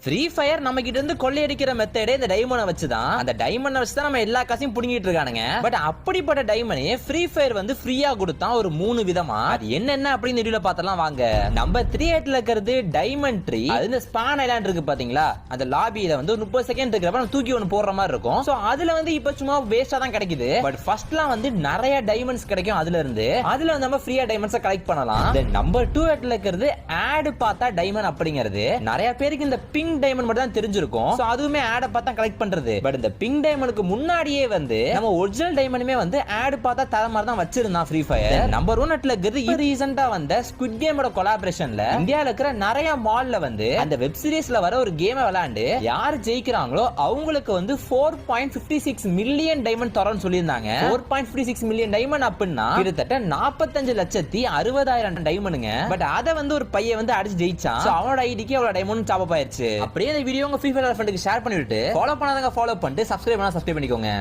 Free fire நம்ம கிட்ட இருந்து கொள்ளையடிக்கிற மெத்தடே இந்த டைமண்டை வச்சுதான். அந்த டைமண்டை வச்சு தான் நம்ம எல்லா காசையும் புடுங்கிட்டு இருக்கானுங்க. பட் அப்படிப்பட்ட டைமண்டே ஃப்ரீ ஃபயர் வந்து ஃப்ரீயா கொடுத்தான் ஒரு 3 விதமா. அது என்னென்ன அப்படின்னு வீடியோல பார்த்தலாம் வாங்க. நம்பர் 38ல இருக்கிறது டைமண்ட் ட்ரீ. அது இந்த ஸ்பான் ஐலாண்ட் இருக்கு பாத்தீங்களா, அந்த லாபியில வந்து 30 செகண்ட் இருக்கிறப்ப நம்ம தூக்கி ஒன்னு போடுற மாதிரி இருக்கும். சோ அதுல வந்து இப்ப சும்மா வேஸ்டா தான் கிடைக்குது. பட் ஃபர்ஸ்ட்லாம் வந்து நிறைய டைமண்ட்ஸ் கிடைக்கும். அதுல இருந்து நம்ம ஃப்ரீயா டைமண்ட்ஸ் கலெக்ட் பண்ணலாம். நம்பர் 28ல இருக்கிறது ஆட் பார்த்தா டைமண்ட் அப்படிங்கிறது. நிறைய பேருக்கு இந்த பிங்க் டைமண்ட் மட்டும் தான் தெரிஞ்சிருக்கும். சோ அதுவுமே ஆட் பார்த்தா கலெக்ட் பண்றது. பட் இந்த பிங்க் டைமண்ட்க்கு முன்னாடியே வந்து நம்ம ஒரிஜினல் டைமண்டுமே வந்து ஆட் பார்த்தா தர மாதிரி தான் வச்சிருந்தான் ஃப்ரீ ஃபயர். நம்பர் 1ல இருக்கிறது ரீசன்ட்டா வந்த ஸ்குவிட் கேமோட கொலாபரேஷன்ல இந்தியால இருக்கிற நிறைய மால்ல வந்து அந்த வெப் சீரிஸ்ல வர ஒரு கேமை விளையாண்டு யார் ஜெயிக்கிறாங்களோ அவங்களுக்கு வந்து 4.56 மில்லியன் டைமண்ட் தரேன்னு சொல்லியிருந்தாங்க. 4.56 மில்லியன் டைமண்ட் அப்படின்னா கிட்டத்தட்ட 45,60,000 டைமண்டுங்க. பட் அதை வந்து ஒரு பையன் வந்து அடிச்சு ஜெயிச்சான். அவனோட ஐடிக்கு அவ்வளவு டைமண்ட் சாப் ஆயிருச்சு. அப்படியே இந்த வீடியோ உங்க ஃப்ரீ ஃபயர் ஃப்ரெண்டுக்கு ஷேர் பண்ணிவிட்டு ஃபாலோ பண்ணாதவங்க ஃபாலோ பண்ணிட்டு சப்ஸ்கிரைப் பண்ணா சப்ஸ்கிரைப் பண்ணிக்கோங்க.